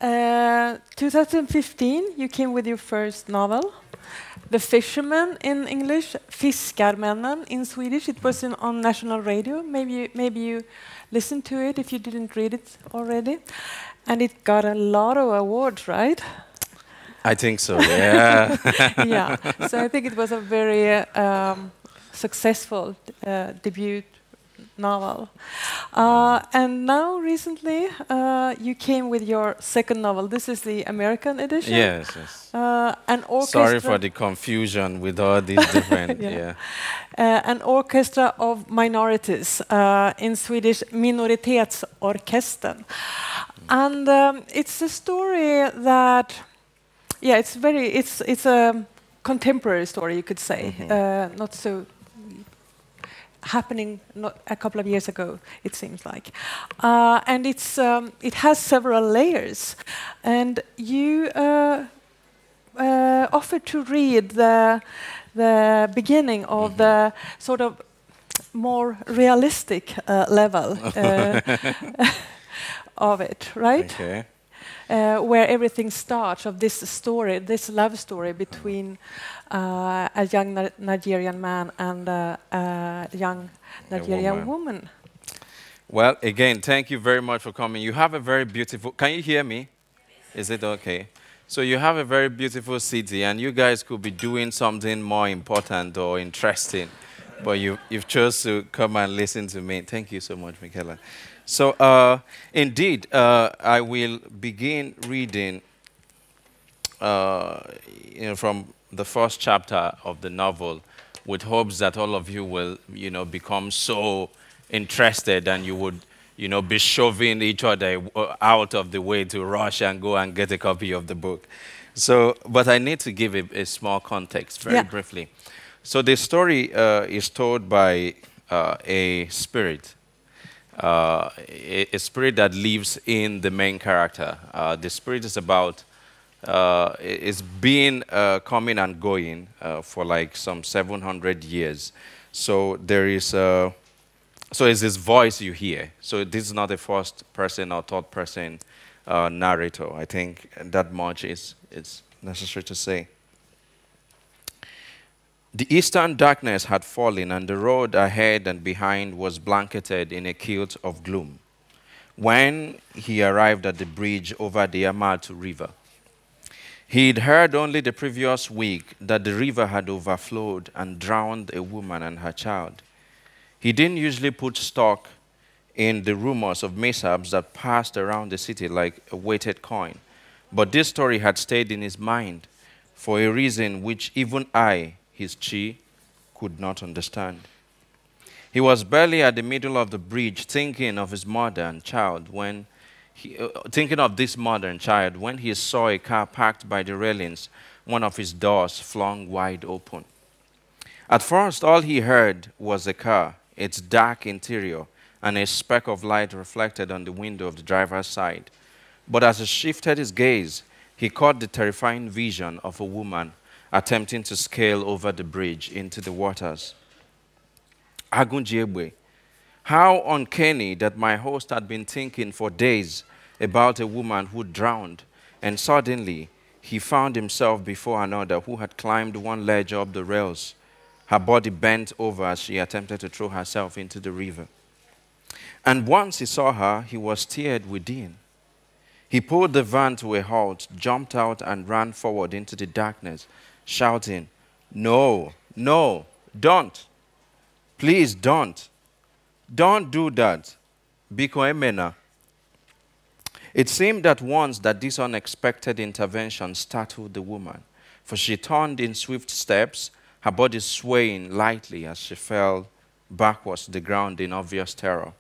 2015, you came with your first novel, The Fisherman in English, Fiskarmännen in Swedish. It was on national radio. Maybe you listened to it if you didn't read it already. And it got a lot of awards, right? I think so, yeah. Yeah, so I think it was a very successful debut novel. And now, recently, you came with your second novel. This is the American edition. Yes, yes. An orchestra. Sorry for the confusion with all these different, yeah. An orchestra of minorities, in Swedish, minoritetsorkestern. And it's a story that, yeah, it's a contemporary story, you could say, not so happening not a couple of years ago, it seems like. And it has several layers. And you offered to read the beginning of the sort of more realistic level of it, right? Okay. Where everything starts of this story, this love story between a young Nigerian man and a young Nigerian woman. Well, again, thank you very much for coming. You have a very beautiful, can you hear me? Is it okay? So you have a very beautiful city, and you guys could be doing something more important or interesting, but you've chose to come and listen to me. Thank you so much, Mikaela. So, indeed, I will begin reading from the first chapter of the novel, with hopes that all of you will, become so interested, and you would, be shoving each other out of the way to rush and go and get a copy of the book. So, but I need to give a small context very briefly. So the story is told by a spirit. A spirit that lives in the main character. The spirit is about, it's been coming and going for like some 700 years. So there is, so it's this voice you hear. So this is not a first person or third person narrator. I think that much is necessary to say. The eastern darkness had fallen, and the road ahead and behind was blanketed in a kilt of gloom when he arrived at the bridge over the Amatu River. He'd heard only the previous week that the river had overflowed and drowned a woman and her child. He didn't usually put stock in the rumors of mishaps that passed around the city like a weighted coin, but this story had stayed in his mind for a reason which even I, his chi, could not understand. He was barely at the middle of the bridge thinking of his mother and child when thinking of this mother and child when he saw a car parked by the railings, one of his doors flung wide open. At first, all he heard was the car, its dark interior, and a speck of light reflected on the window of the driver's side. But as he shifted his gaze, he caught the terrifying vision of a woman attempting to scale over the bridge into the waters. Agunjiebwe. How uncanny that my host had been thinking for days about a woman who drowned, and suddenly he found himself before another who had climbed one ledge up the rails, her body bent over as she attempted to throw herself into the river. And once he saw her, he was stirred within. He pulled the van to a halt, jumped out, and ran forward into the darkness, shouting, "No, no, don't. Please don't. Don't do that. Biko emena." It seemed at once that this unexpected intervention startled the woman, for she turned in swift steps, her body swaying lightly as she fell backwards to the ground in obvious terror.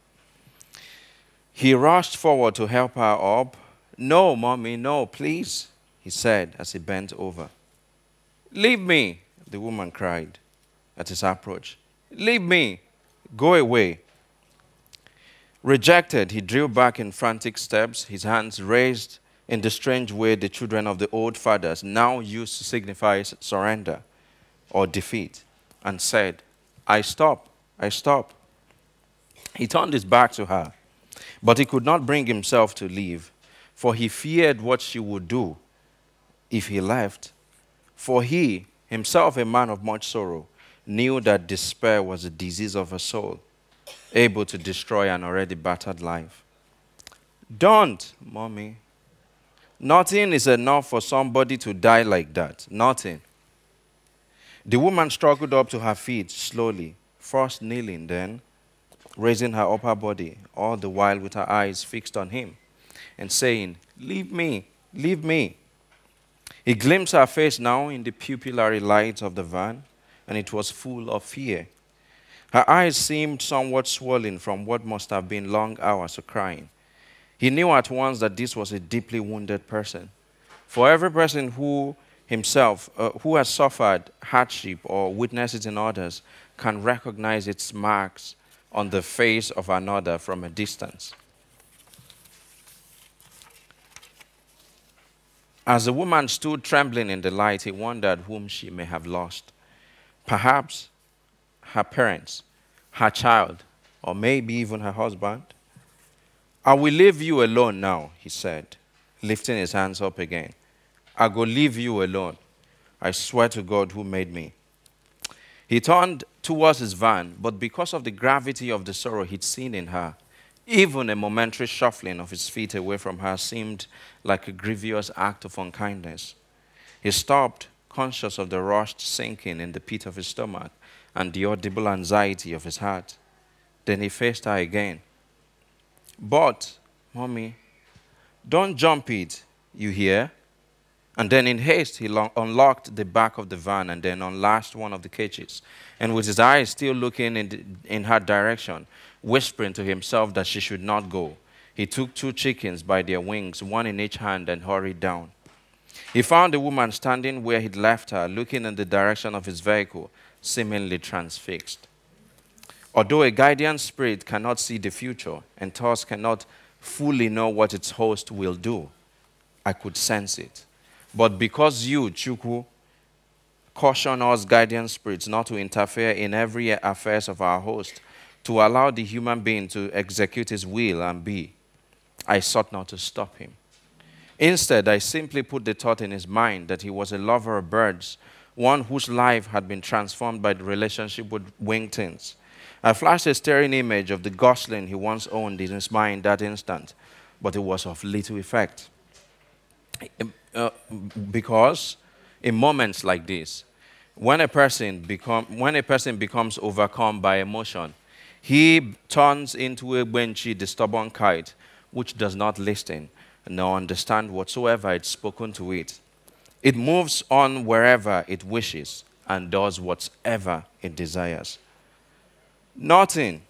He rushed forward to help her up. "No, Mommy, no, please," he said as he bent over. "Leave me," the woman cried at his approach. "Leave me. Go away." Rejected, he drew back in frantic steps, his hands raised in the strange way the children of the old fathers now used to signify surrender or defeat, and said, "I stop, I stop." He turned his back to her, but he could not bring himself to leave. for he feared what she would do if he left. For he, himself a man of much sorrow, knew that despair was a disease of a soul, able to destroy an already battered life. Don't, Mommy. Nothing is enough for somebody to die like that. Nothing. The woman struggled up to her feet slowly, first kneeling, then raising her upper body, all the while with her eyes fixed on him, and saying, "Leave me, leave me." He glimpsed her face now in the pupillary light of the van, and it was full of fear. Her eyes seemed somewhat swollen from what must have been long hours of crying. He knew at once that this was a deeply wounded person. For every person who has suffered hardship or witnessed it in others, can recognize its marks on the face of another from a distance. As the woman stood trembling in the light, he wondered whom she may have lost. Perhaps her parents, her child, or maybe even her husband. "I will leave you alone now," he said, lifting his hands up again. "I go leave you alone. I swear to God who made me." He turned towards his van, but because of the gravity of the sorrow he'd seen in her, even a momentary shuffling of his feet away from her seemed like a grievous act of unkindness. He stopped, conscious of the rushed sinking in the pit of his stomach and the audible anxiety of his heart. Then he faced her again. "But, Mommy, don't jump it, you hear?" And then in haste, he unlocked the back of the van and then unlatched one of the cages. And with his eyes still looking in her direction, whispering to himself that she should not go, he took 2 chickens by their wings, one in each hand, and hurried down. He found the woman standing where he'd left her, looking in the direction of his vehicle, seemingly transfixed. Although a guardian spirit cannot see the future and thus cannot fully know what its host will do, I could sense it. But because you, Chukwu, caution us guardian spirits not to interfere in every affairs of our host, to allow the human being to execute his will and be, I sought not to stop him. Instead, I simply put the thought in his mind that he was a lover of birds, one whose life had been transformed by the relationship with winged things. I flashed a staring image of the gosling he once owned in his mind that instant, but it was of little effect. Because in moments like this, when a person becomes overcome by emotion, he turns into a benchi, the stubborn kite, which does not listen nor understand whatsoever it's spoken to it. It moves on wherever it wishes and does whatever it desires. "Nothing,"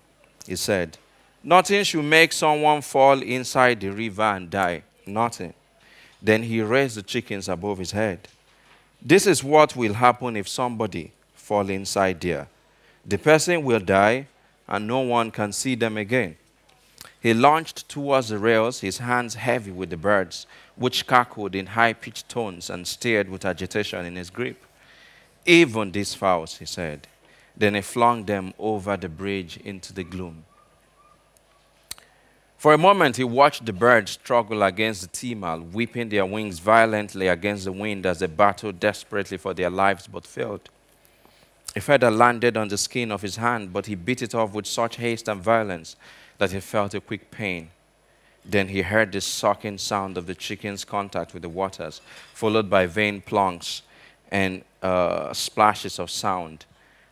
he said, "nothing should make someone fall inside the river and die. Nothing." Then he raised the chickens above his head. "This is what will happen if somebody falls inside there. The person will die and no one can see them again." He launched towards the rails, his hands heavy with the birds, which cackled in high-pitched tones and stirred with agitation in his grip. "Even these fowls," he said. Then he flung them over the bridge into the gloom. For a moment, he watched the birds struggle against the Timal, whipping their wings violently against the wind as they battled desperately for their lives but failed. A feather landed on the skin of his hand, but he beat it off with such haste and violence that he felt a quick pain. Then he heard the sucking sound of the chicken's contact with the waters, followed by vain plunks and splashes of sound.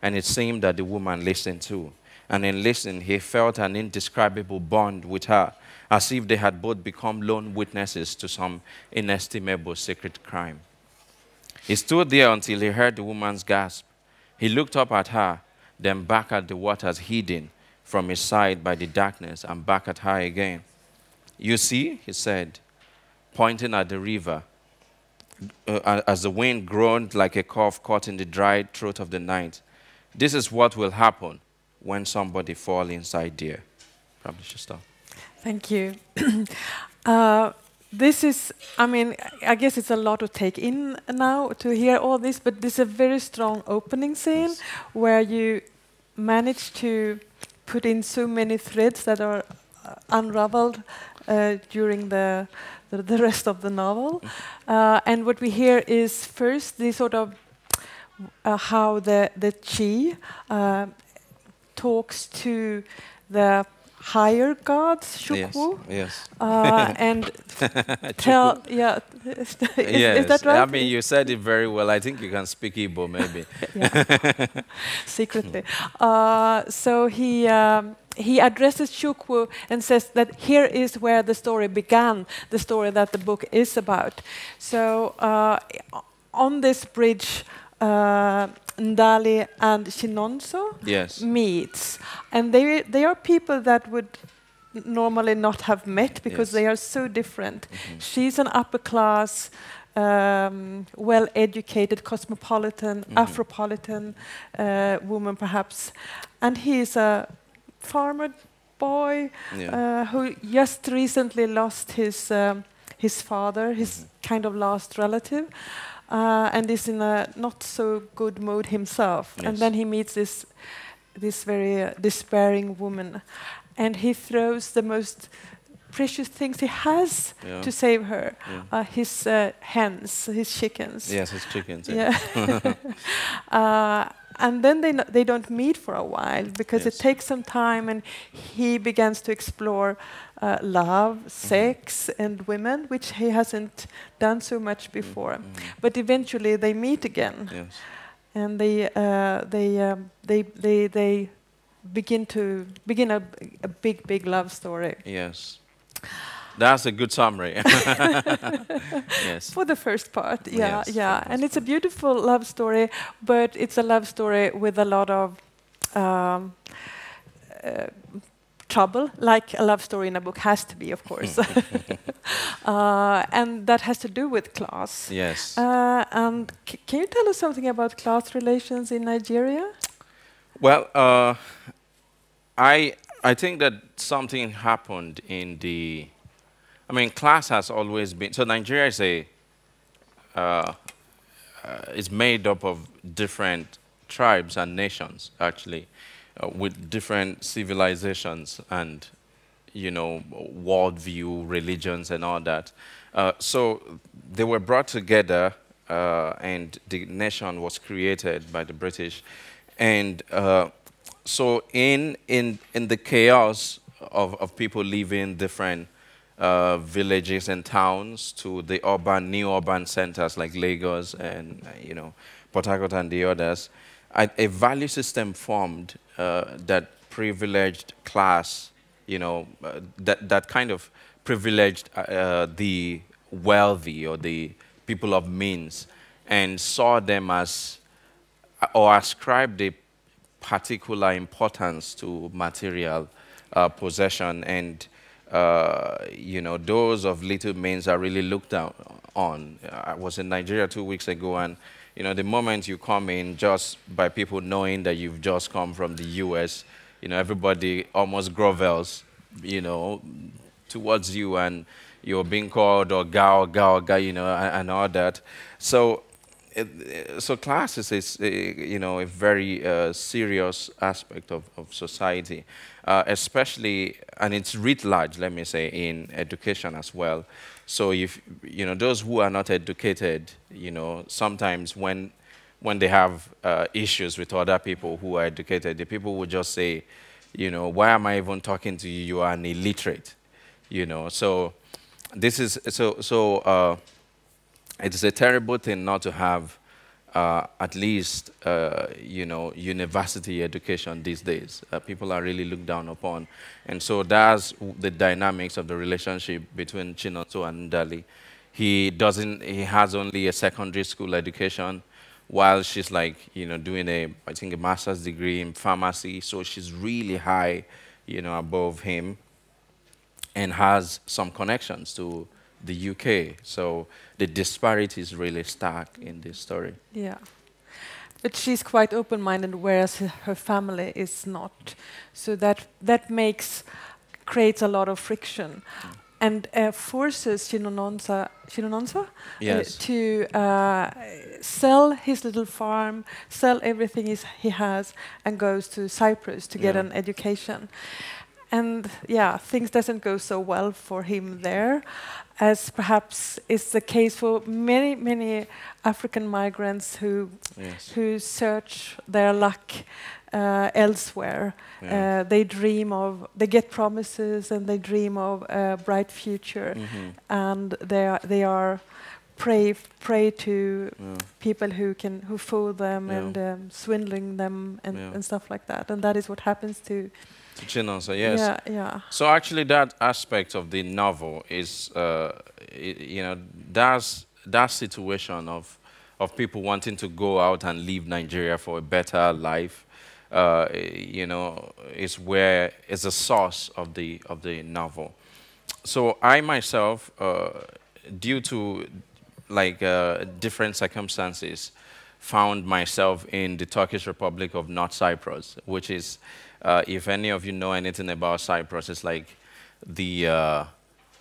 And it seemed that the woman listened too. And in listening, he felt an indescribable bond with her, as if they had both become lone witnesses to some inestimable secret crime. He stood there until he heard the woman's gasp. He looked up at her, then back at the waters hidden from his side by the darkness, and back at her again. "You see," he said, pointing at the river, as the wind groaned like a cough caught in the dried throat of the night. "This is what will happen when somebody falls inside there." Probably should stop. Thank you. This is, I guess it's a lot to take in now to hear all this, but this is a very strong opening scene where you manage to put in so many threads that are unraveled during the rest of the novel. And what we hear is first the sort of how the Chi talks to the higher gods, Shukwu, Yes. and tell, yeah, is that right? I mean, you said it very well. I think you can speak Igbo, maybe. Secretly. So he addresses Shukwu and says that here is where the story began, the story that the book is about. So on this bridge, Ndali and Chinonso meets, and they are people that would normally not have met because they are so different. She's an upper class, well-educated, cosmopolitan, Afropolitan woman, perhaps, and he's a farmer boy who just recently lost his father, his kind of last relative. And is in a not so good mood himself. And then he meets this very despairing woman, and he throws the most precious things he has to save her, his hens, his chickens. Yes, his chickens. And then they don't meet for a while because it takes some time, and he begins to explore love, sex, and women, which he hasn't done so much before. But eventually they meet again, and they begin a big love story. Yes. That's a good summary. Yes. For the first part, and it's a beautiful love story, but it's a love story with a lot of trouble, like a love story in a book has to be, of course. And that has to do with class. Yes. And can you tell us something about class relations in Nigeria? Well, I think that something happened in the... I mean, class has always been... So Nigeria is made up of different tribes and nations, actually, with different civilizations and, you know, worldview, religions, and all that. So they were brought together, and the nation was created by the British. And so in the chaos of people living different villages and towns to the new urban centers like Lagos and you know, Port Harcourt and the others, a value system formed that privileged class, you know, that kind of privileged the wealthy or the people of means, and saw them as, or ascribed a particular importance to material possession, and you know, those of little means are really looked down on. I was in Nigeria 2 weeks ago, and you know, the moment you come in, just by people knowing that you've just come from the US, you know, everybody almost grovels, you know, towards you, and you're being called or ga, you know, and all that. So, so class is you know, a very serious aspect of society, especially, and it's writ large, let me say, in education as well. So if, you know, those who are not educated, you know, sometimes when they have issues with other people who are educated, the people will just say, you know, why am I even talking to you? You are an illiterate, you know. So this is, it is a terrible thing not to have at least, you know, university education these days. People are really looked down upon. And so that's the dynamics of the relationship between Chinonso and Ndali. He has only a secondary school education, while she's like, you know, doing I think a master's degree in pharmacy. So she's really high, you know, above him, and has some connections to the UK. So the disparity is really stark in this story. Yeah. But she's quite open-minded, whereas her family is not. So that creates a lot of friction, and forces Chinonso to sell his little farm, sell everything he has, and goes to Cyprus to get an education. and yeah, things doesn't go so well for him there, as perhaps is the case for many African migrants who Yes. who search their luck elsewhere. Yeah. They get promises and they dream of a bright future, and they are prey to people who fool them and swindling them and stuff like that, and that is what happens to Chinonso, yes. Yeah. So actually, that aspect of the novel is, you know, that situation of people wanting to go out and leave Nigeria for a better life, you know, is a source of the novel. So I myself, due to like different circumstances, found myself in the Turkish Republic of North Cyprus, which is, if any of you know anything about Cyprus, it's like the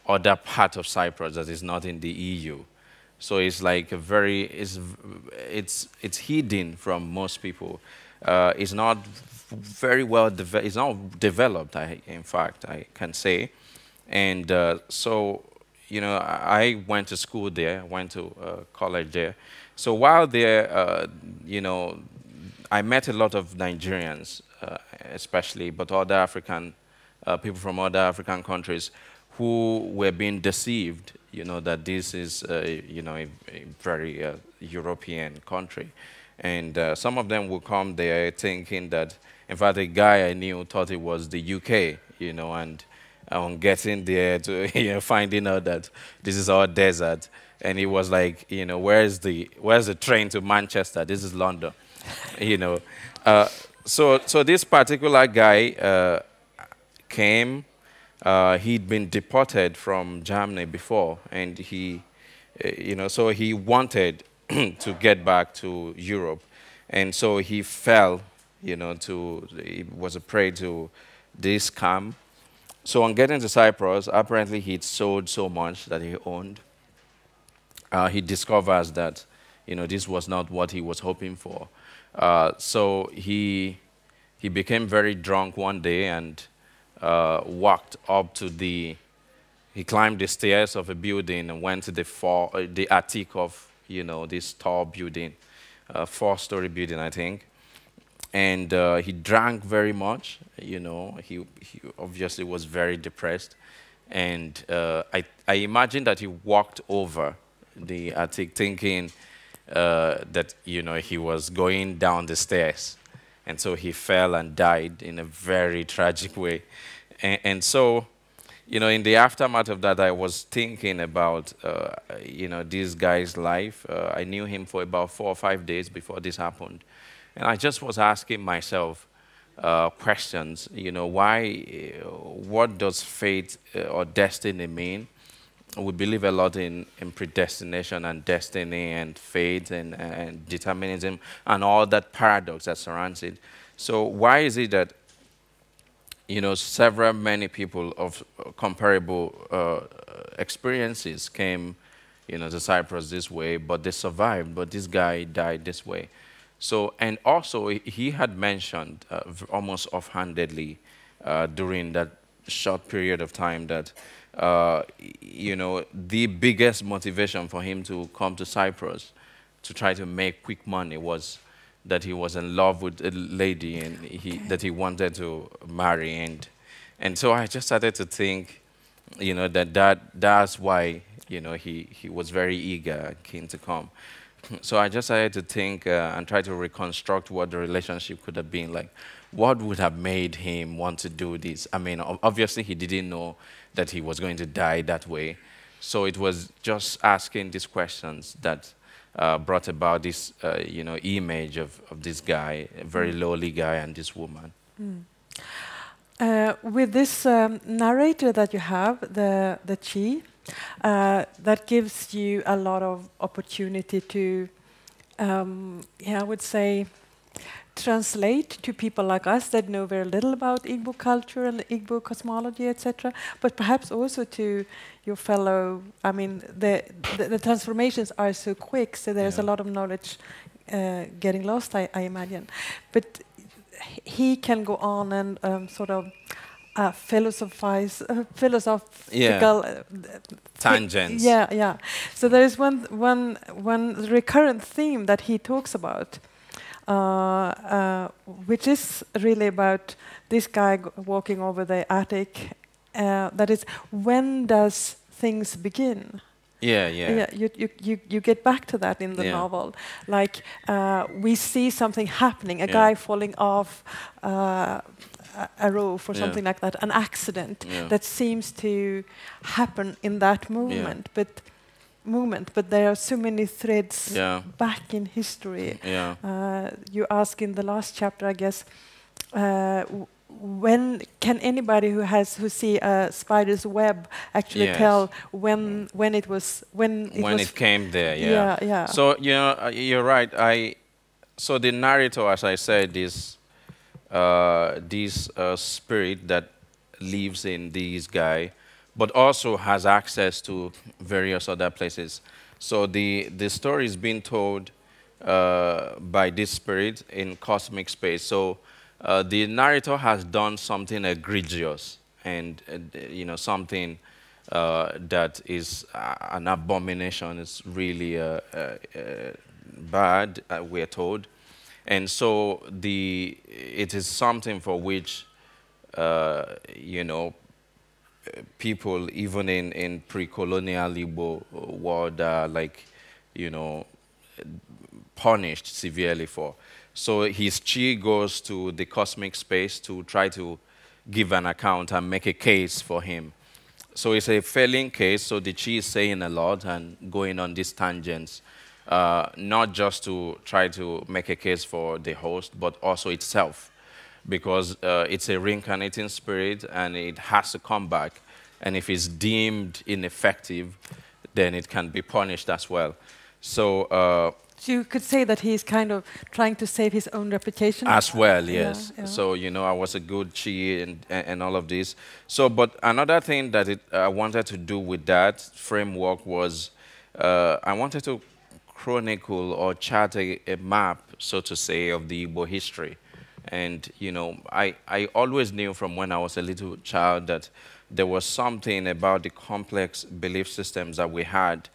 other part of Cyprus that is not in the EU. So it's like a it's hidden from most people. It's not very well it's not developed. In fact, I can say, and so you know, I went to school there. I went to college there. So while there, you know, I met a lot of Nigerians, especially, but other African people from other African countries who were being deceived, you know, that this is, you know, a very European country. And some of them would come there thinking that, in fact, a guy I knew thought it was the UK, you know, and on getting there to, you know, finding out that this is all desert. And he was like, you know, where's the train to Manchester? This is London, you know. So this particular guy came. He'd been deported from Germany before, and he, you know, so he wanted to get back to Europe, and so he fell, you know, he was a prey to this scam. So on getting to Cyprus, apparently he'd sold so much that he owned. He discovers that, you know, this was not what he was hoping for. So he became very drunk one day and walked up to he climbed the stairs of a building and went to the attic of, you know, this tall building, 4-story building, I think. And he drank very much, you know. He obviously was very depressed. And I imagine that he walked over the attic thinking that, you know, he was going down the stairs. And so he fell and died in a very tragic way. And so, you know, in the aftermath of that, I was thinking about, you know, this guy's life. I knew him for about 4 or 5 days before this happened. And I just was asking myself questions, you know, what does fate or destiny mean? We believe a lot in predestination and destiny and fate and determinism and all that paradox that surrounds it. So why is it that, you know, many people of comparable experiences came, you know, to Cyprus this way, but they survived, but this guy died this way? So, and also he had mentioned almost offhandedly during that short period of time that, you know, the biggest motivation for him to come to Cyprus to try to make quick money was that he was in love with a lady and that he wanted to marry. And so I just started to think, you know, that's why, you know, he was very eager and keen to come. So I just started to think and try to reconstruct what the relationship could have been like. What would have made him want to do this? I mean, obviously he didn't know that he was going to die that way. So it was just asking these questions that brought about this, you know, image of this guy, a very lowly guy, and this woman. With this narrator that you have, the Chi, that gives you a lot of opportunity to, I would say, translate to people like us that know very little about Igbo culture and Igbo cosmology, etc., but perhaps also to your fellow, I mean, the transformations are so quick, so there's a lot of knowledge getting lost, I imagine. But he can go on and sort of philosophical Tangents. Yeah. So there is one recurrent theme that he talks about, which is really about this guy walking over the attic. That is, when does things begin? Yeah. You get back to that in the novel. Like, we see something happening, a guy falling off a roof or something like that, an accident that seems to happen in that moment. But there are so many threads back in history. You ask in the last chapter, I guess, when can anybody who see a spider's web actually tell when it came there? Yeah. So you're right. So the narrator, as I said, is this spirit that lives in this guy, but also has access to various other places. So the story is being told by this spirit in cosmic space. So the narrator has done something egregious and something that is an abomination. It's really bad, we're told. And so it is something for which people, even in pre-colonial Igbo world, are punished severely for. So his chi goes to the cosmic space to try to give an account and make a case for him. So it's a failing case, so the chi is saying a lot and going on these tangents, not just to try to make a case for the host, but also itself, because it's a reincarnating spirit and it has to come back. And if it's deemed ineffective, then it can be punished as well. So you could say that he's kind of trying to save his own reputation? As well, yes. Yeah. So, I was a good chi and all of this. So, but another thing that I wanted to do with that framework was I wanted to chronicle or chart a map, so to say, of the Igbo history. And, I always knew from when I was a little child that there was something about the complex belief systems that we had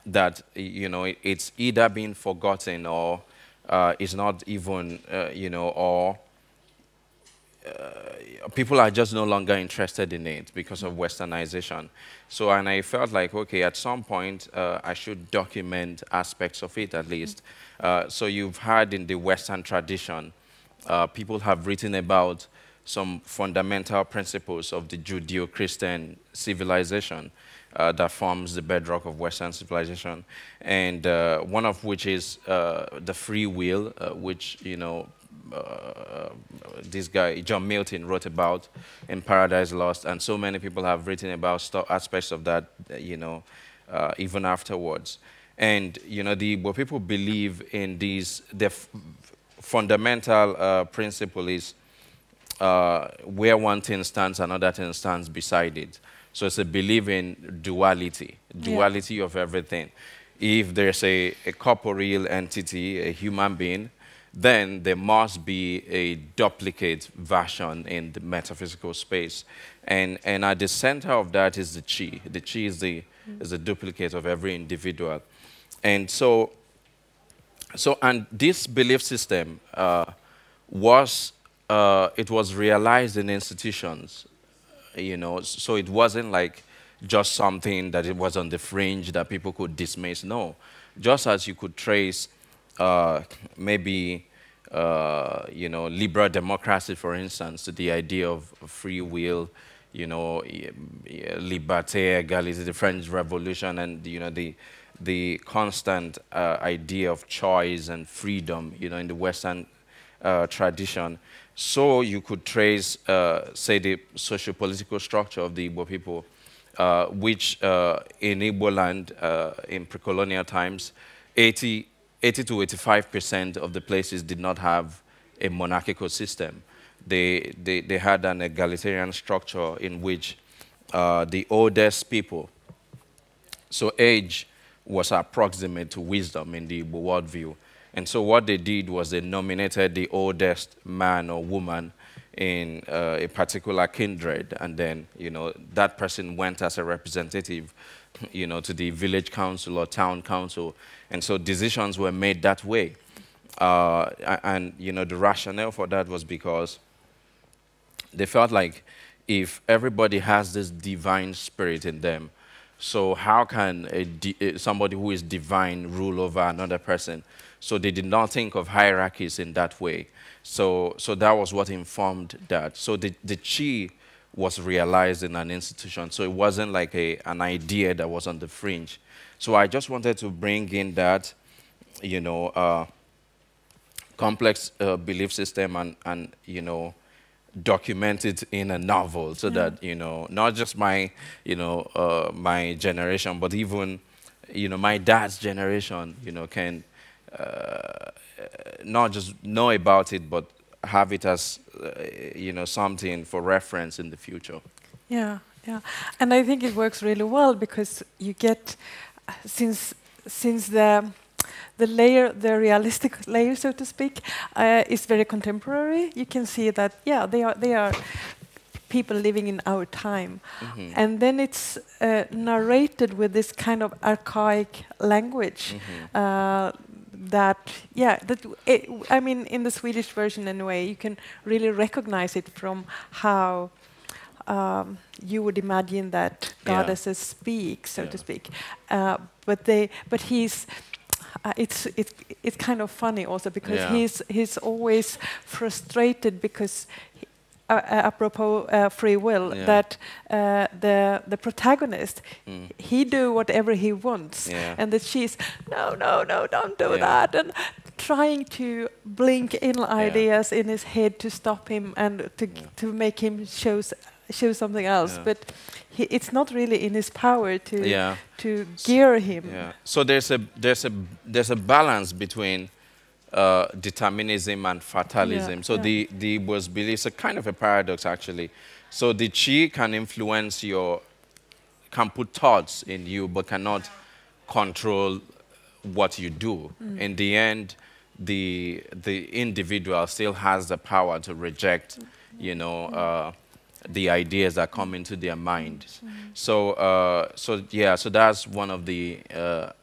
that, it's either being forgotten or it's not even, or people are just no longer interested in it because of westernization. So, and I felt like, okay, at some point, I should document aspects of it at least. So you've heard in the Western tradition, people have written about some fundamental principles of the Judeo-Christian civilization that forms the bedrock of Western civilization, and one of which is the free will, which this guy John Milton wrote about in Paradise Lost, and so many people have written about aspects of that, even afterwards. And the Igbo people believe in these. The fundamental principle is where one thing stands, another thing stands beside it. So it's a belief in duality of everything. If there's a corporeal entity, a human being, then there must be a duplicate version in the metaphysical space. And at the center of that is the chi. The chi is the duplicate of every individual. And so and this belief system was realized in institutions, so it wasn't like just something that it was on the fringe that people could dismiss. No, just as you could trace maybe liberal democracy, for instance, to the idea of free will, liberté, égalité, the French Revolution, and the constant idea of choice and freedom, in the Western tradition. So you could trace, say, the socio-political structure of the Igbo people, which in Igbo land in pre-colonial times, 80 to 85% of the places did not have a monarchical system. They had an egalitarian structure in which the oldest people, so age was approximate to wisdom in the Igbo worldview. And so what they did was they nominated the oldest man or woman in a particular kindred, and then, you know, that person went as a representative, you know, to the village council or town council, and so decisions were made that way. And, you know, the rationale for that was because they felt like if everybody has this divine spirit in them, so how can somebody who is divine rule over another person? So they did not think of hierarchies in that way. So that was what informed that. So the chi was realized in an institution. So it wasn't like an idea that was on the fringe. So I just wanted to bring in that, you know, complex belief system and, you know, document it in a novel so that, you know, not just my, you know, my generation, but even, you know, my dad's generation, you know, can not just know about it, but have it as, you know, something for reference in the future. Yeah, yeah. And I think it works really well because you get, since the realistic layer, so to speak, is very contemporary. You can see that, yeah, they are people living in our time. And then it's narrated with this kind of archaic language I mean, in the Swedish version anyway, you can really recognize it from how you would imagine that goddesses speak, so to speak. But he's it's kind of funny also because he's always frustrated because apropos free will that the protagonist he do whatever he wants and that she's no don't do that and trying to blink in ideas in his head to stop him and to make him show something else but it's not really in his power to gear him. So there's a balance between determinism and fatalism. So the Igbo's belief is a kind of a paradox actually. So the chi can influence can put thoughts in you, but cannot control what you do. In the end, the individual still has the power to reject, you know, the ideas that come into their mind. So that's one of the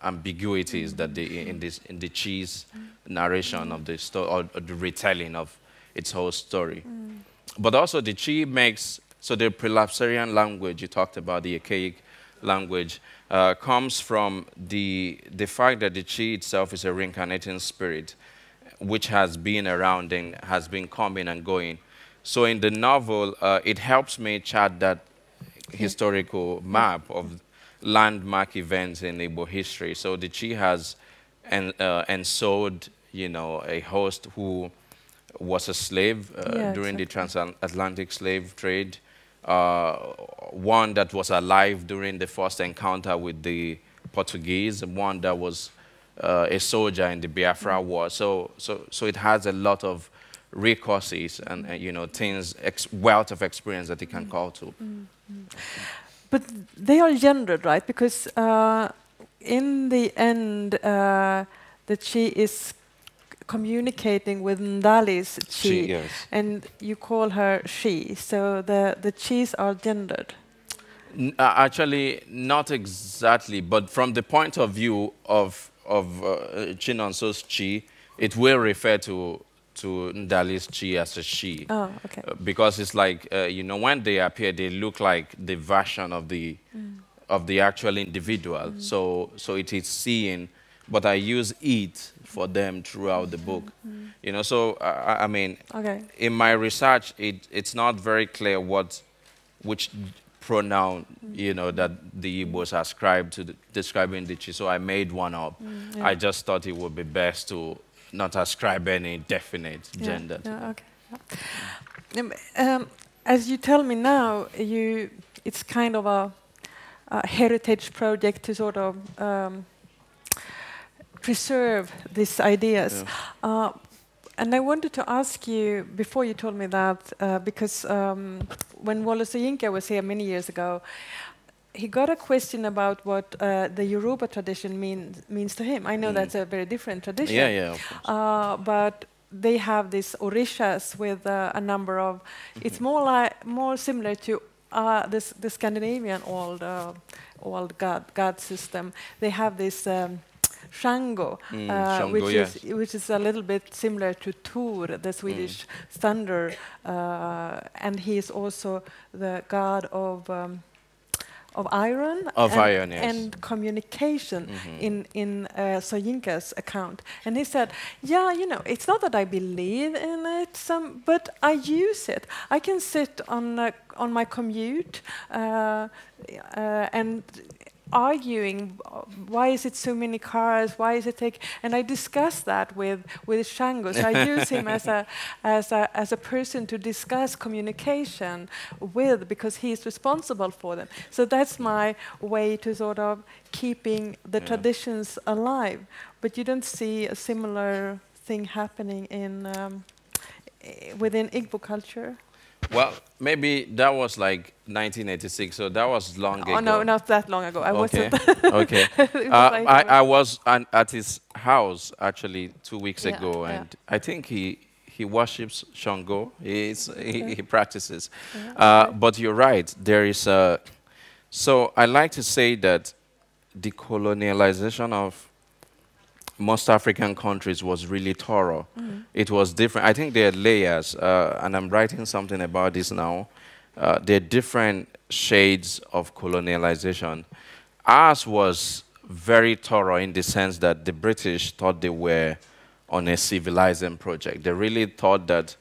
ambiguities that in the chi's narration of the story or the retelling of its whole story. But also the chi makes the prelapsarian language you talked about, the archaic language, comes from the fact that the chi itself is a reincarnating spirit, which has been around and has been coming and going. So in the novel, it helps me chart that historical map of landmark events in Igbo history. So the chi has ensouled, you know, a host who was a slave during the transatlantic slave trade, one that was alive during the first encounter with the Portuguese, one that was a soldier in the Biafra War. So it has a lot of recourses and you know, things, wealth of experience that it can call to. But they are gendered, right? Because in the end, the chi is communicating with Ndali's chi, and you call her she. So the chis are gendered. Actually, not exactly, but from the point of view of Chinonso's chi, it will refer to Ndali's chi as a she. Oh, okay. Because it's like, you know, when they appear, they look like the version of the actual individual. So it is seeing, but I use it for them throughout the book. You know, so I mean, in my research, it's not very clear which pronoun, you know, that the Igbos ascribe to describing the chi. So I made one up. I just thought it would be best to not ascribe any definite gender. As you tell me now, it's kind of a heritage project to sort of preserve these ideas. And I wanted to ask you, before you told me that, because when Wole Soyinka was here many years ago, he got a question about what the Yoruba tradition means to him. I know that's a very different tradition. Of course. But they have these orishas with a number of. It's more similar to the Scandinavian old god system. They have this Shango, Shango, yes. which is a little bit similar to Thor, the Swedish thunder, and he is also the god of iron, yes. And communication in Soyinka's account. And he said, yeah, you know, it's not that I believe in it, but I use it. I can sit on my commute and arguing, why is it so many cars? Why is it and I discuss that with Shango. So I use him as a person to discuss communication with, because he's responsible for them. So that's my way to sort of keeping the traditions alive. But you don't see a similar thing happening within Igbo culture. Well, maybe that was like 1986, so that was long ago. Oh, no, not that long ago. I wasn't. Okay. I was at his house actually 2 weeks ago, and I think he worships Shango. He practices. But you're right. There is a. So I like to say that the colonialization of most African countries was really thorough. It was different. I think there are layers, and I'm writing something about this now. There are different shades of colonialization. Ours was very thorough in the sense that the British thought they were on a civilizing project. They really thought that,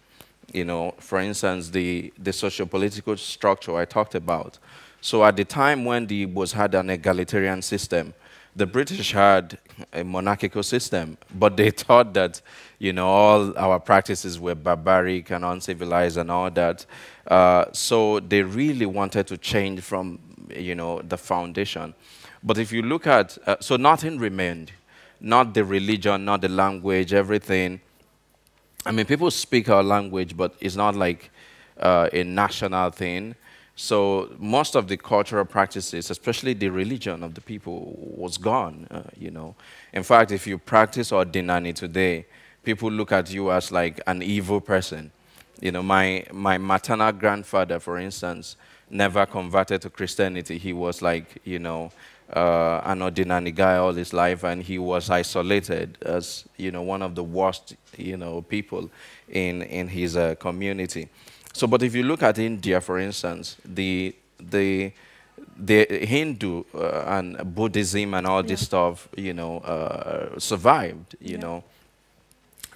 you know, for instance, the socio-political structure I talked about. So at the time when the Igbos had an egalitarian system, the British had a monarchical system, but they thought that, you know, all our practices were barbaric and uncivilized and all that. So they really wanted to change from, you know, the foundation. But if you look at, so nothing remained, not the religion, not the language, everything. I mean, people speak our language, but it's not like a national thing. So most of the cultural practices, especially the religion of the people, was gone, you know. In fact, if you practice Ordinani today, people look at you as like an evil person. You know, my maternal grandfather, for instance, never converted to Christianity. He was like, you know, an Ordinani guy all his life, and he was isolated as, you know, one of the worst, you know, people in his community. So, but if you look at India, for instance, the Hindu and Buddhism and all this stuff, you know, survived, you know,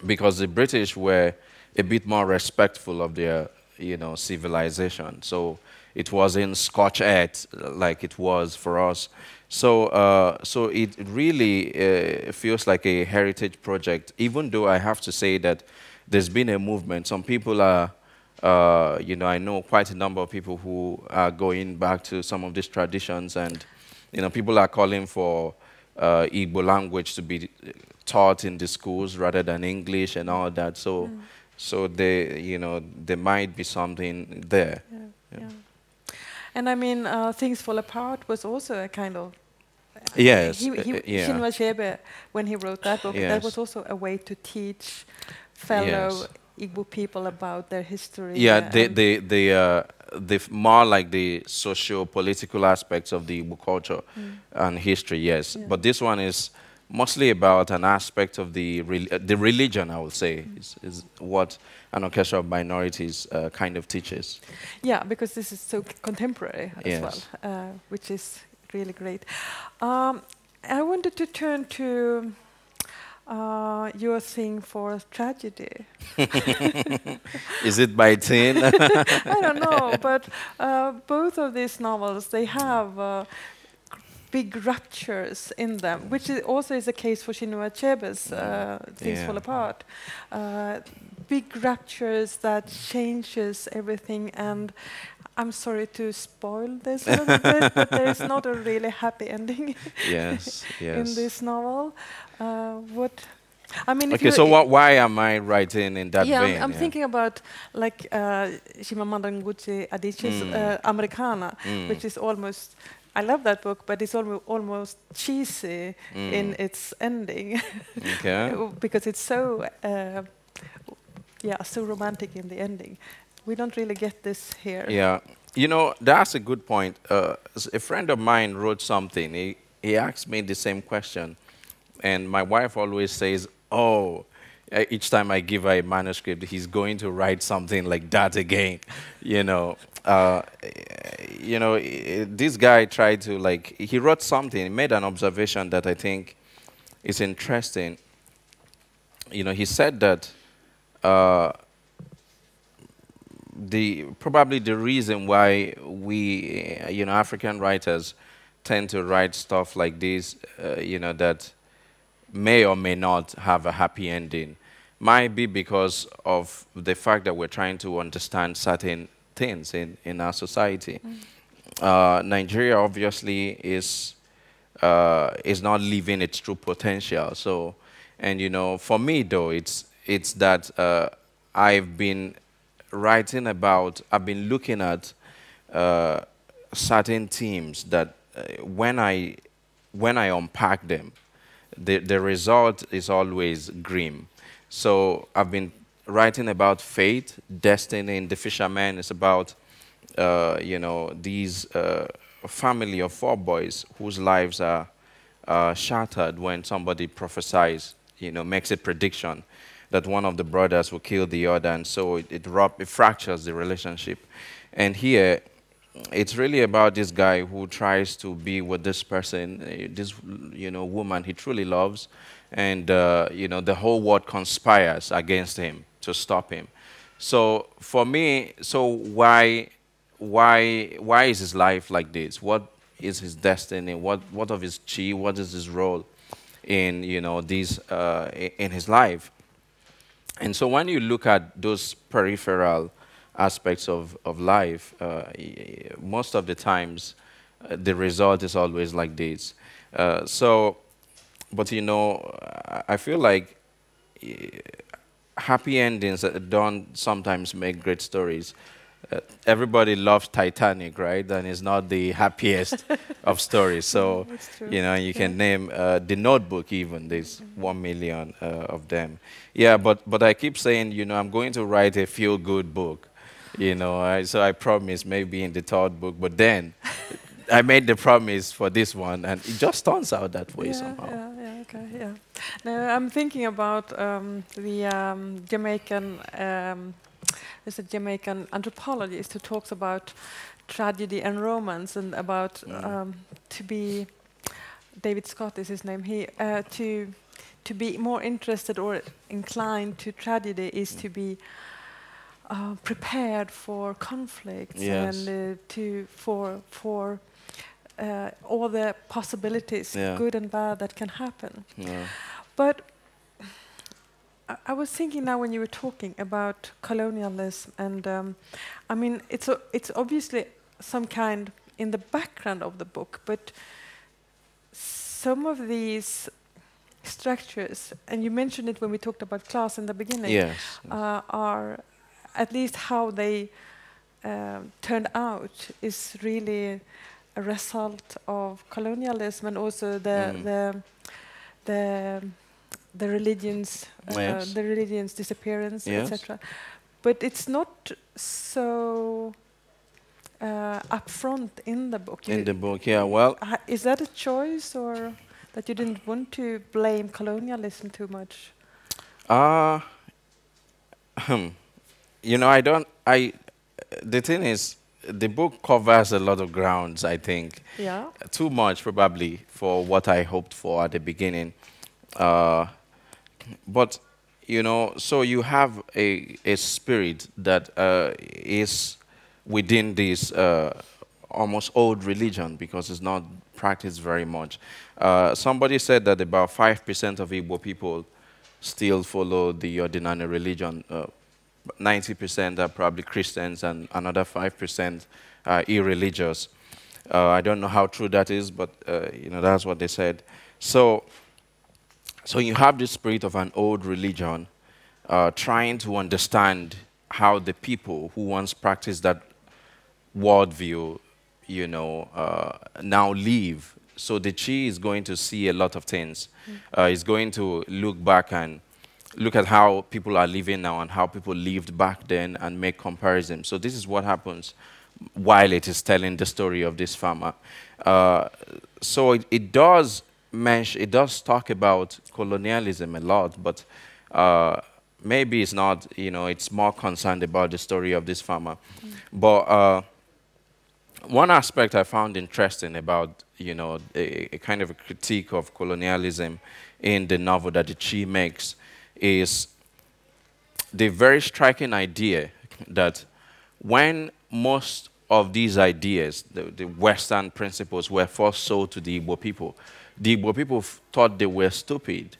because the British were a bit more respectful of their, you know, civilization. So it wasn't scorched earth like it was for us. So, so it really feels like a heritage project, even though I have to say that there's been a movement. Some people are, you know, I know quite a number of people who are going back to some of these traditions, and, you know, people are calling for Igbo language to be taught in the schools rather than English and all that. So, so they, you know, there might be something there. Yeah. And I mean, Things Fall Apart was also a kind of. Yes. Chinua Achebe, when he wrote that book, that was also a way to teach fellow Igbo people about their history. Yeah, the more like the socio-political aspects of the Igbo culture and history, yes. But this one is mostly about an aspect of the religion, I would say, is what an orchestra of minorities kind of teaches. Yeah, because this is so contemporary as well, which is really great. I wanted to turn to your thing for tragedy. Is it by 10? I don't know, but both of these novels, they have big ruptures in them, which also is the case for Chinua Achebe's Things Fall Apart. Big ruptures that changes everything, and I'm sorry to spoil this a little bit, but there's not a really happy ending in this novel. I mean, okay, so why am I writing in that vein? I'm thinking about like Chimamanda Ngozi Adichie's Americana, which is almost, I love that book, but it's almost cheesy in its ending, because it's so yeah, so romantic in the ending. We don't really get this here. Yeah, you know, that's a good point. A friend of mine wrote something. He asked me the same question, and my wife always says, "Oh, each time I give her a manuscript, he's going to write something like that again." You know, uh, this guy tried to like he wrote something. He made an observation that I think is interesting. You know, he said that. Probably the reason why we, African writers tend to write stuff like this, that may or may not have a happy ending, might be because of the fact that we're trying to understand certain things in our society. Nigeria obviously is not living its true potential. So, and for me though, it's that I've been I've been looking at certain themes that when I unpack them, the result is always grim. So I've been writing about fate, destiny, and The Fisherman is about, these family of 4 boys whose lives are shattered when somebody prophesies, makes a prediction that one of the brothers will kill the other, and so it fractures the relationship. And here, it's really about this guy who tries to be with this person, this woman he truly loves, and the whole world conspires against him to stop him. So for me, why is his life like this? What is his destiny? What of his chi? What is his role in in his life? And so when you look at those peripheral aspects of life, most of the times the result is always like this. But I feel like happy endings don't sometimes make great stories. Everybody loves Titanic, right? And it's not the happiest of stories. So, you can name The Notebook even. There's 1 million of them. Yeah, but I keep saying, I'm going to write a feel-good book. So I promise maybe in the 3rd book. But then I made the promise for this one, and it just turns out that way somehow. Yeah, okay, yeah. Now I'm thinking about the Jamaican. There's a Jamaican anthropologist who talks about tragedy and romance, and about to be, David Scott is his name. He to be more interested or inclined to tragedy is to be prepared for conflicts, and for all the possibilities, good and bad, that can happen. But I was thinking now when you were talking about colonialism, and I mean it's obviously some kind in the background of the book, but some of these structures, and you mentioned it when we talked about class in the beginning, are at least how they turned out is really a result of colonialism, and also the religion's disappearance, etc. But it's not so upfront in the book. In the book, yeah. Well, is that a choice, or that you didn't want to blame colonialism too much? I don't. The thing is, the book covers a lot of grounds. I think. Yeah. Too much probably for what I hoped for at the beginning. But so you have a spirit that is within this almost old religion, because it's not practiced very much. Somebody said that about 5% of Igbo people still follow the ordinary religion. 90% are probably Christians, and another 5% are irreligious. I don't know how true that is, but that's what they said. So you have the spirit of an old religion, trying to understand how the people who once practiced that worldview, now live. So the Chi is going to see a lot of things. He's going to look back and look at how people are living now and how people lived back then and make comparisons. So this is what happens while it is telling the story of this farmer. So it does mention, it does talk about colonialism a lot, but maybe it's not, it's more concerned about the story of this farmer. But one aspect I found interesting about, a kind of a critique of colonialism in the novel that the Chi makes is the very striking idea that when most of these ideas, the Western principles, were first sold to the Igbo people thought they were stupid,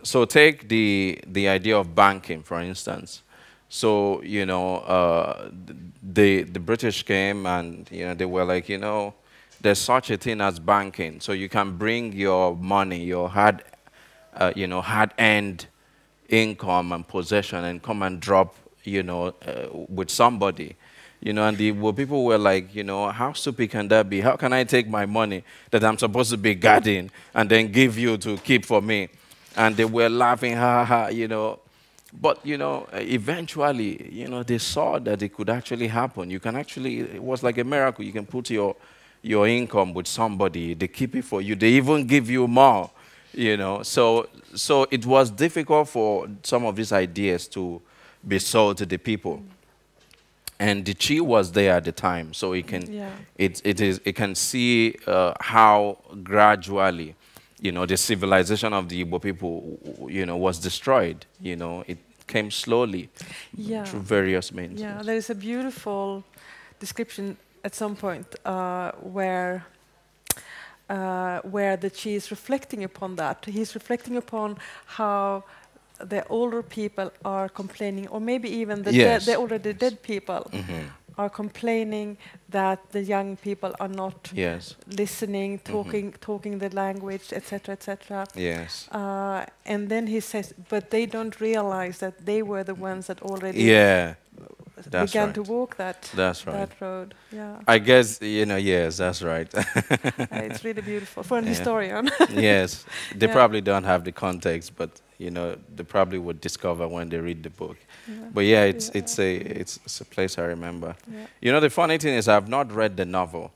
So take the idea of banking, for instance. So, the British came and, they were like, there's such a thing as banking. So you can bring your money, your hard-earned income and possession and come and drop, with somebody. And the people were like, how stupid can that be? How can I take my money that I'm supposed to be guarding and then give you to keep for me? And they were laughing, ha, ha, But, eventually, they saw that it could actually happen. You can actually, it was like a miracle. You can put your income with somebody. They keep it for you. They even give you more, So it was difficult for some of these ideas to be sold to the people. And the Chi was there at the time, so it can see how gradually, the civilization of the Igbo people, was destroyed. It came slowly through various means. Yeah, there is a beautiful description at some point where the Chi is reflecting upon that. He's reflecting upon how the older people are complaining, or maybe even the already dead people are complaining that the young people are not listening, talking the language, etc., etc. Yes. And then he says, but they don't realize that they were the ones that already began to walk that road. Yeah. I guess, yes, that's right. It's really beautiful for an historian. Yes, they probably don't have the context, but they probably would discover when they read the book. Yeah. But yeah, it's a place I remember. Yeah. The funny thing is I've not read the novel.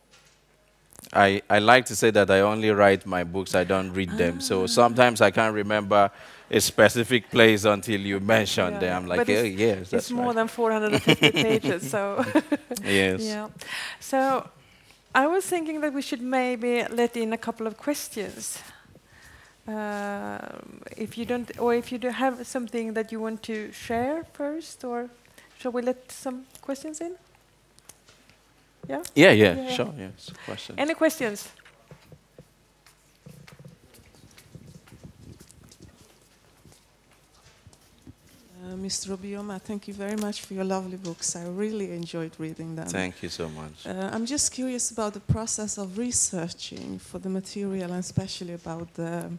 I like to say that I only write my books, I don't read them. So sometimes I can't remember a specific place until you mention them. I'm like, yes, that's it's more than 450 pages, so yes. Yeah. So I was thinking that we should maybe let in a couple of questions. If you don't, or if you do have something that you want to share first, or shall we let some questions in? Yeah? Yeah. Sure, yes. Questions. Any questions? Mr. Obioma, thank you very much for your lovely books. I really enjoyed reading them. Thank you so much. I'm just curious about the process of researching for the material, and especially about the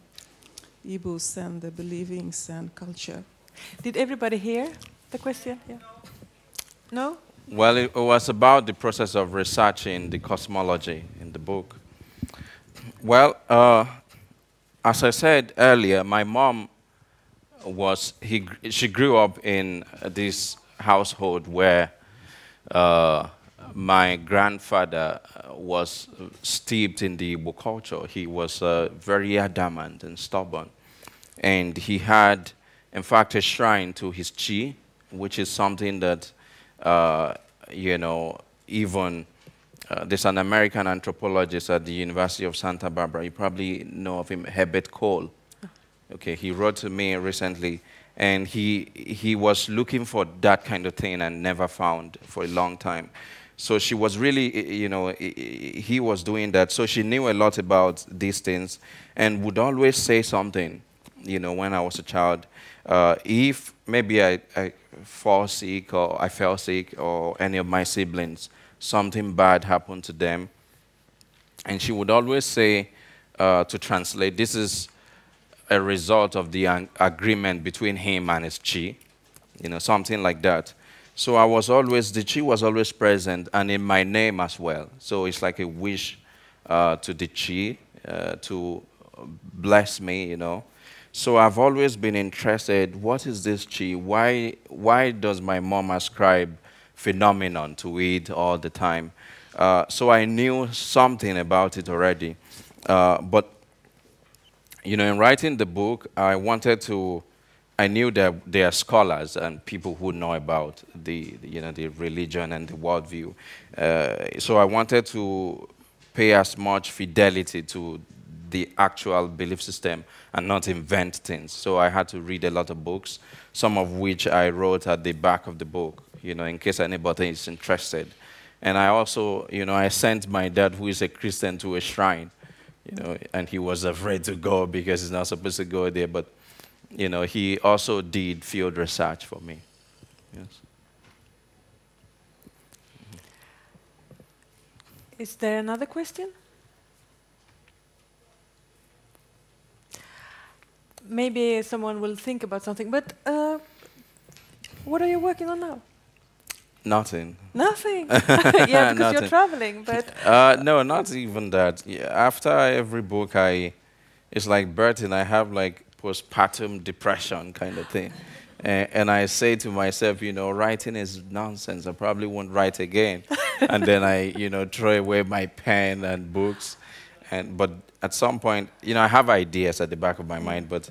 Igbos and the believings and culture. Did everybody hear the question? Yeah. No? Well, it was about the process of researching the cosmology in the book. Well, as I said earlier, my mom she grew up in this household where my grandfather was steeped in the Igbo culture. He was very adamant and stubborn. And he had, in fact, a shrine to his Chi, which is something that, even there's an American anthropologist at the University of Santa Barbara. You probably know of him, Herbert Cole. Okay, he wrote to me recently, and he was looking for that kind of thing and never found for a long time. So she was really, he was doing that. So she knew a lot about these things and would always say something, when I was a child. If maybe I fall sick or I fell sick or any of my siblings, something bad happened to them. And she would always say, to translate, this is a result of the agreement between him and his Chi, something like that. So the Chi was always present, and in my name as well. So it's like a wish to the Chi to bless me, So I've always been interested, what is this chi? Why does my mom ascribe phenomenon to it all the time? So I knew something about it already. But, you know, in writing the book, I knew that there are scholars and people who know about the religion and the worldview. So I wanted to pay as much fidelity to the actual belief system and not invent things. So I had to read a lot of books, some of which I wrote at the back of the book, you know, in case anybody is interested. And I also, you know, I sent my dad, who is a Christian, to a shrine, you know, and he was afraid to go because he's not supposed to go there. But, you know, he also did field research for me. Yes. Is there another question? Maybe someone will think about something, but what are you working on now? Nothing. Nothing? Yeah, because Nothing. you're traveling, but... No, not even that. Yeah, after every book, it's like Burton, I have like postpartum depression kind of thing. And I say to myself, you know, writing is nonsense. I probably won't write again. And then I, you know, throw away my pen and books. But at some point, you know, I have ideas at the back of my mind, but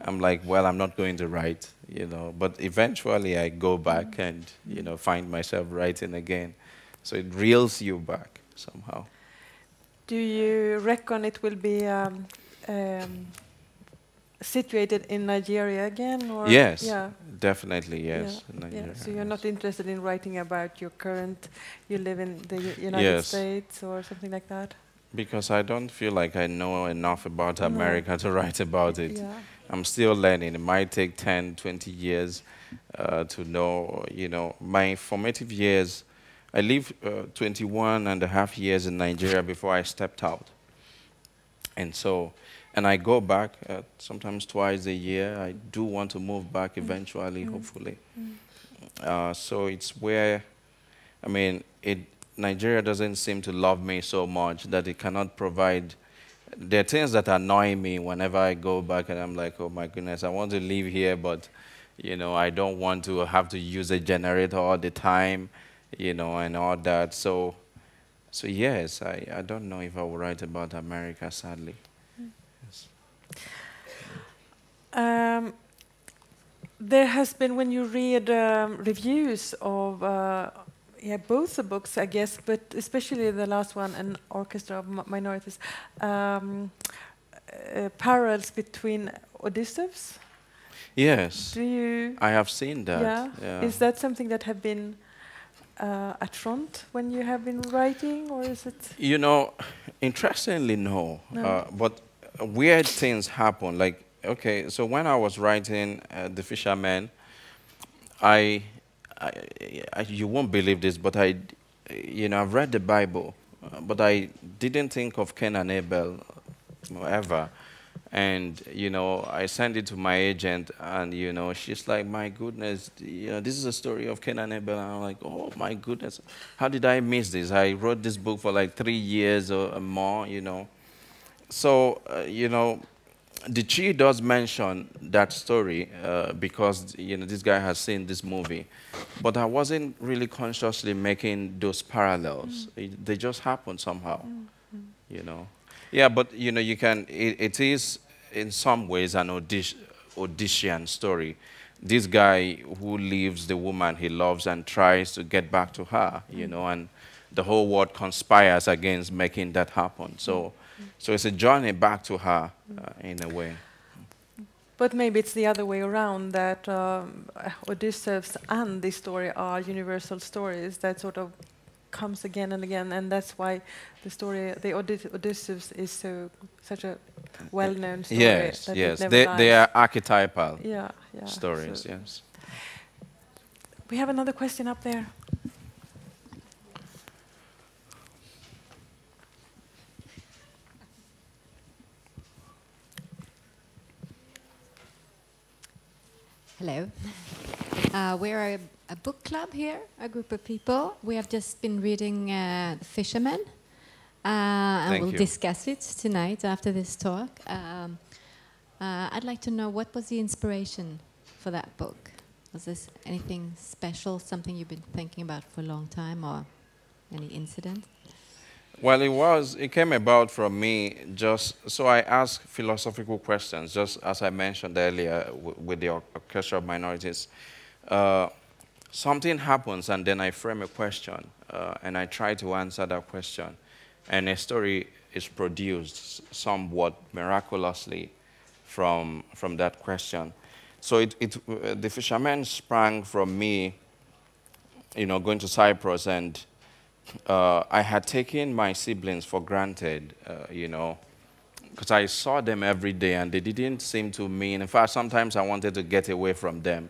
I'm like, well, I'm not going to write, you know. But eventually I go back and, you know, find myself writing again. So it reels you back somehow. Do you reckon it will be situated in Nigeria again? Or? Yes, yeah. Definitely, yes. Yeah. Nigeria, Yeah. So you're yes. not interested in writing about your current, you live in the United Yes. States or something like that? Because I don't feel like I know enough about America to write about it. Yeah. I'm still learning. It might take 10, 20 years to know, you know, my formative years. I lived 21 and a half years in Nigeria before I stepped out. And I go back sometimes twice a year. I do want to move back eventually, hopefully. So it's where, I mean, Nigeria doesn't seem to love me so much that it cannot provide. There are things that annoy me whenever I go back and I'm like, oh my goodness, I want to live here, but, you know, I don't want to have to use a generator all the time, you know, and all that. So yes, I don't know if I will write about America, sadly. Yes. There has been, when you read reviews of both the books, I guess, but especially the last one, An Orchestra of Minorities, parallels between Odysseus. Yes. Do you? I have seen that. Yeah. Yeah. Is that something that have been at front when you have been writing, or is it? You know, interestingly, no. No. But weird things happen. Like, okay, so when I was writing The Fisherman, you won't believe this, but you know, I've read the Bible, but I didn't think of Cain and Abel ever. And, you know, I sent it to my agent, and, you know, she's like, my goodness, you know, this is a story of Cain and Abel. And I'm like, oh, my goodness, how did I miss this? I wrote this book for like 3 years or more, you know. So, you know, the Chi does mention that story because, you know, this guy has seen this movie. But I wasn't really consciously making those parallels. They just happen somehow, you know. Yeah, but, you know, you can, it is in some ways an Odyssean story. This guy who leaves the woman he loves and tries to get back to her, you know, and the whole world conspires against making that happen. So it's a journey back to her in a way. But maybe it's the other way around, that Odysseus and this story are universal stories that sort of comes again and again, and that's why the story, the Odysseus, is such a well-known story. Yes, that yes, it never they dies. are archetypal stories. So Yes. we have another question up there. Hello. We're a book club here, a group of people. We have just been reading The Fisherman, and we'll discuss it tonight after this talk. I'd like to know, what was the inspiration for that book? Was this anything special, something you've been thinking about for a long time, or any incident? Well, it came about from me so I ask philosophical questions, just as I mentioned earlier with the Orchestra of Minorities. Something happens and then I frame a question and I try to answer that question. And a story is produced somewhat miraculously from that question. So the fisherman sprang from me, going to Cyprus, and I had taken my siblings for granted, because I saw them every day and they didn't seem to mean. In fact, sometimes I wanted to get away from them,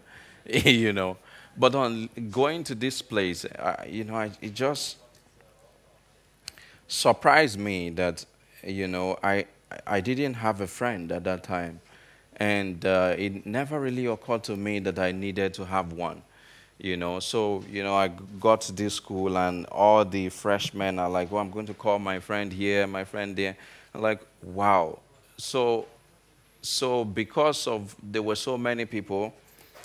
But on going to this place, it just surprised me that, I didn't have a friend at that time. And it never really occurred to me that I needed to have one. So, I got to this school and all the freshmen are like, well, I'm going to call my friend here, my friend there. I'm like, wow. So because there were so many people,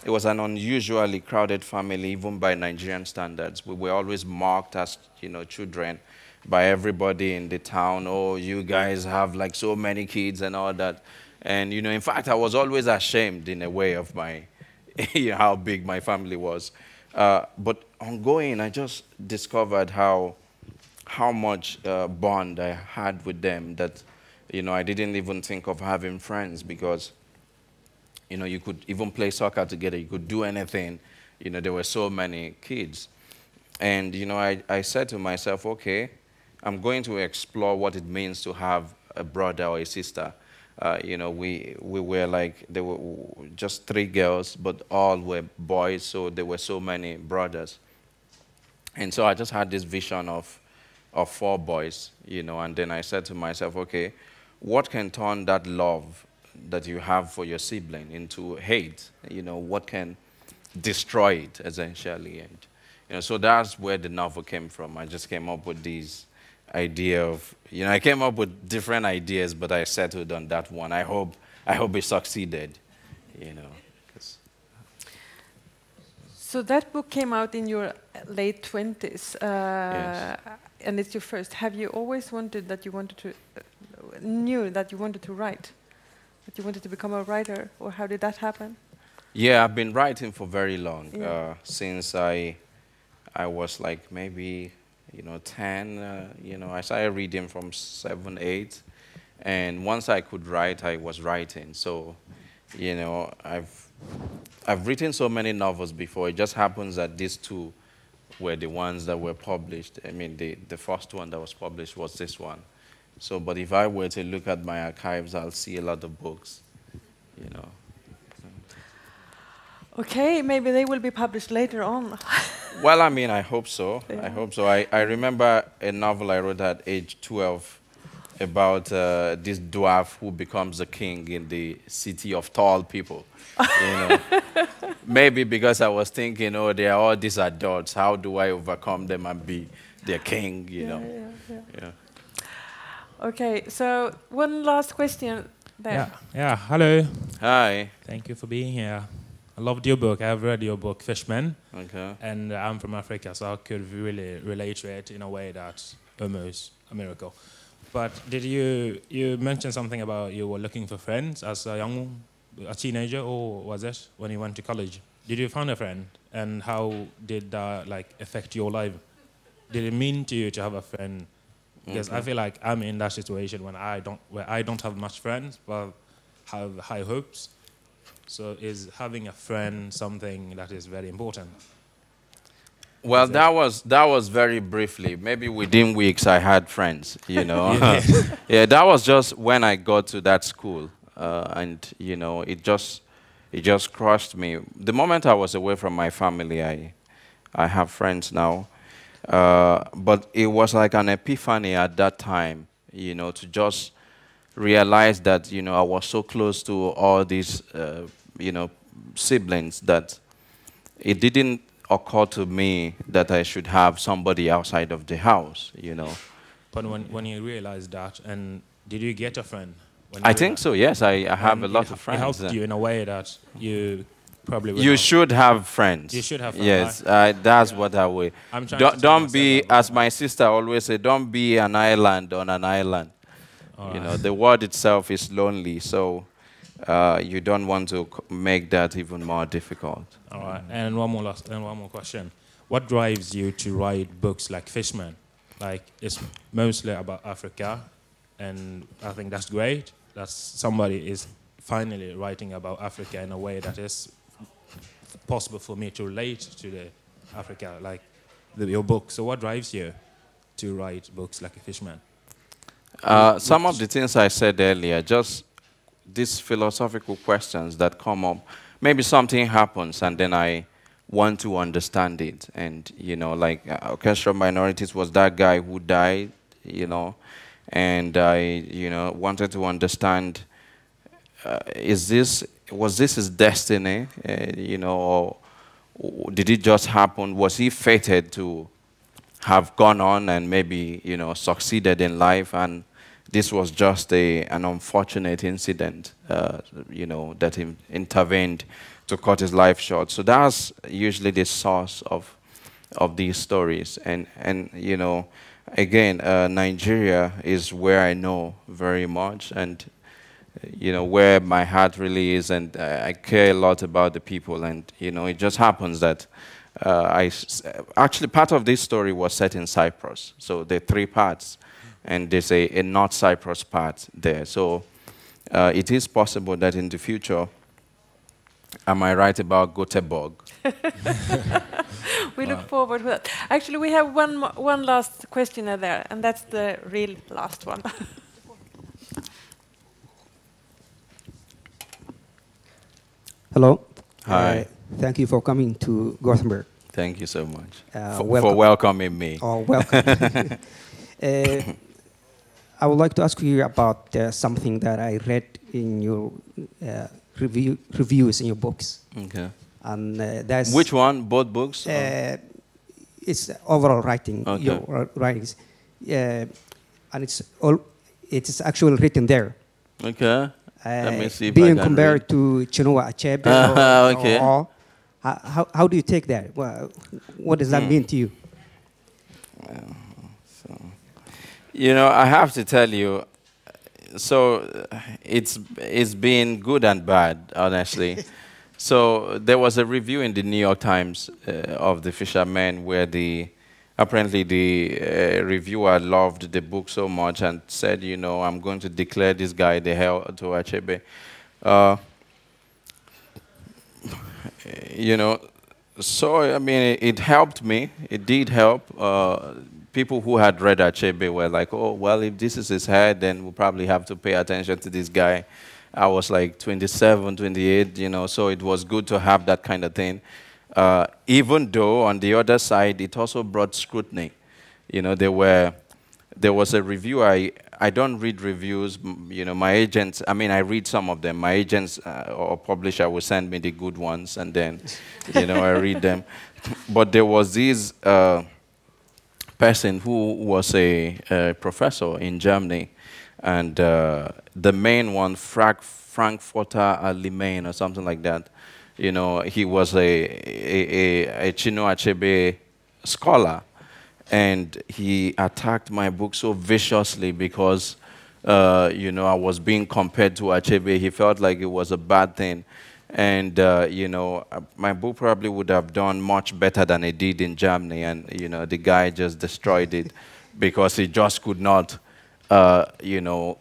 it was an unusually crowded family, even by Nigerian standards. We were always mocked as, children by everybody in the town. Oh, you guys have like so many kids and all that. And, in fact, I was always ashamed in a way of my how big my family was. But ongoing, I just discovered how much bond I had with them that, I didn't even think of having friends because, you could even play soccer together. You could do anything. There were so many kids. And, I said to myself, okay, I'm going to explore what it means to have a brother or a sister. We were like, there were just 3 girls, but all were boys, so there were so many brothers. And so I just had this vision of 4 boys, and then I said to myself, okay, what can turn that love that you have for your sibling into hate? What can destroy it, essentially? And, so that's where the novel came from. I just came up with these idea of, I came up with different ideas, but I settled on that one. I hope it succeeded, So that book came out in your late 20s, Yes. and it's your first. Have you always wanted that you wanted to, knew that you wanted to write, that you wanted to become a writer, or how did that happen? Yeah, I've been writing for very long, Yeah. since I was like maybe 10, I started reading from 7, 8. And once I could write, I was writing. So, I've written so many novels before. It just happens that these 2 were the ones that were published. I mean, the first one that was published was this one. So, but if I were to look at my archives, I'll see a lot of books, Okay, maybe they will be published later on. Well, I hope so. Yeah. I hope so. I remember a novel I wrote at age 12 about this dwarf who becomes a king in the city of tall people. Maybe because I was thinking, oh, they are all these adults. How do I overcome them and be their king? Yeah. Okay, so one last question there. Yeah. Hello. Hi. Thank you for being here. I loved your book. I've read your book, Fishmen. Okay. And I'm from Africa, so I could really relate to it in a way that's almost a miracle. But did you mention something about you were looking for friends as a teenager, or was it when you went to college? Did you find a friend, and how did that affect your life? Did it mean to you to have a friend? Because I feel like I'm in that situation where I don't have much friends, but have high hopes. So is having a friend something that is very important? Well, that was very briefly. Maybe within weeks I had friends, Yeah, that was just when I got to that school, and it just crushed me. The moment I was away from my family, I have friends now, but it was like an epiphany at that time, to just realize that I was so close to all these siblings that it didn't occur to me that I should have somebody outside of the house, But when you realized that, and did you get a friend? when I you do think that? so, yes. I have a And lot of It friends. helped you in a way that you probably would You not. should have friends. You should have friends, Yes, right? that's Yeah. what I will. I'm trying to tell Don't myself be, that, but as my sister always say, don't be an island on an island. All You know, right. the world itself is lonely, so you don't want to make that even more difficult. All right. And one more question. What drives you to write books like Fishman? Like, it's mostly about Africa, and I think that's great. That somebody is finally writing about Africa in a way that is possible for me to relate to the Africa, like your book. So what drives you to write books like a Fishman? Some of the things I said earlier, just these philosophical questions that come up. Maybe something happens and then I want to understand it. And, you know, like orchestral minorities was that guy who died, you know, and I, you know, wanted to understand, was this his destiny, you know, or did it just happen? Was he fated to have gone on and maybe, you know, succeeded in life, and this was just an unfortunate incident, you know, that intervened to cut his life short. So that's usually the source of these stories. And you know, again, Nigeria is where I know very much, and you know, where my heart really is, and I care a lot about the people. And you know, it just happens that actually part of this story was set in Cyprus. So there are 3 parts, and there's a North Cyprus part there. So it is possible that in the future I might write about Göteborg. We look forward to that. Actually, we have one last questioner there, and that's the real last one. Hello. Hi. Thank you for coming to Gothenburg. Thank you so much for welcome. welcoming me. Oh, welcome. I would like to ask you about something that I read in your reviews in your books. Okay. And that's Which one? Both books? it's overall writing, Okay. your writings, and it's actually written there. Okay. Let me see if I being can compared read. to Chinua Achebe. Okay. How do you take that? Well, what does that mean to you? You know, I have to tell you, so it's been good and bad, honestly. So there was a review in the New York Times of The Fisherman where apparently the reviewer loved the book so much and said, you know, I'm going to declare this guy the hell to Achebe. You know, so I mean, it helped me. It did help. People who had read Achebe were like, oh, well, if this is his head, then we'll probably have to pay attention to this guy. I was like 27, 28, you know, so it was good to have that kind of thing. Even though, on the other side, it also brought scrutiny. You know, there was a review. I don't read reviews. You know, my agents, I mean, I read some of them. My agents or publisher will send me the good ones, and then, you know, I read them. But there was this person who was a professor in Germany, and the main one, Frankfurter Allgemein or something like that. You know, he was a Chinua Achebe scholar, and he attacked my book so viciously because, you know, I was being compared to Achebe. He felt like it was a bad thing. And, you know, my book probably would have done much better than it did in Germany. And, you know, the guy just destroyed it because he just could not, you know,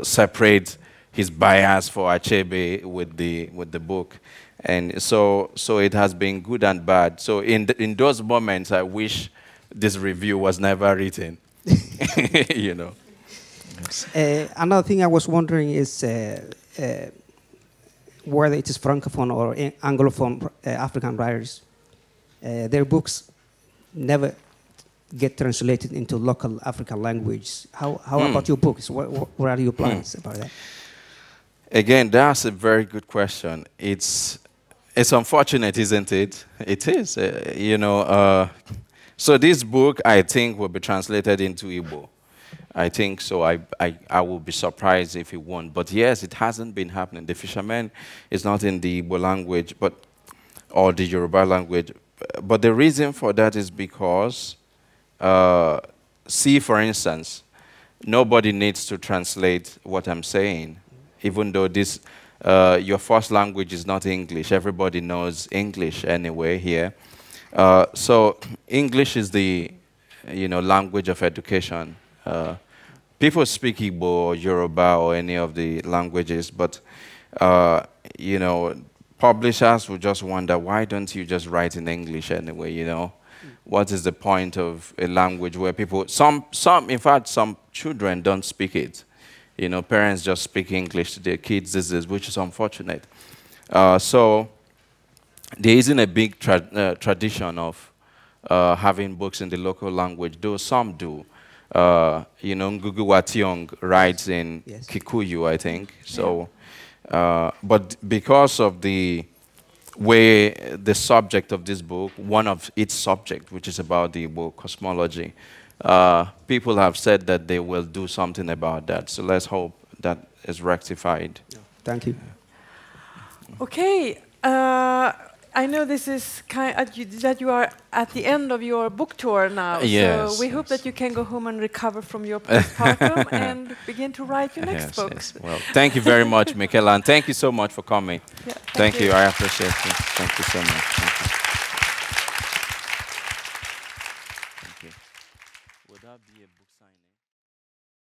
separate his bias for Achebe with the book. And so it has been good and bad. So in those moments, I wish this review was never written, you know. Another thing I was wondering is whether it is Francophone or Anglophone African writers, their books never get translated into local African language. How about your books? What are your plans about that? Again, that's a very good question. It's unfortunate, isn't it? It is. You know, so this book, I think, will be translated into Igbo. I think so. I will be surprised if it won't. But yes, it hasn't been happening. The fisherman is not in the Igbo language, or the Yoruba language. But the reason for that is because, see, for instance, nobody needs to translate what I'm saying, even though this your first language is not English. Everybody knows English anyway here. So English is the language of education. People speak Igbo or Yoruba or any of the languages, but publishers will just wonder, why don't you just write in English anyway? What is the point of a language where people, in fact, some children don't speak it. Parents just speak English to their kids, which is unfortunate. So there isn't a big tradition of having books in the local language, though some do. Ngugi wa Thiong writes in Kikuyu, I think. So, but because of the way the subject of this book, one of its subject, which is about the Igbo cosmology, people have said that they will do something about that. So let's hope that is rectified. Thank you. Okay. I know this is that you are at the end of your book tour now. Yes, so we hope that you can go home and recover from your postpartum and begin to write your next book. Yes. Well, thank you very much, Mikaela, and thank you so much for coming. Yeah, thank you. I appreciate it. Thank you so much. Thank you.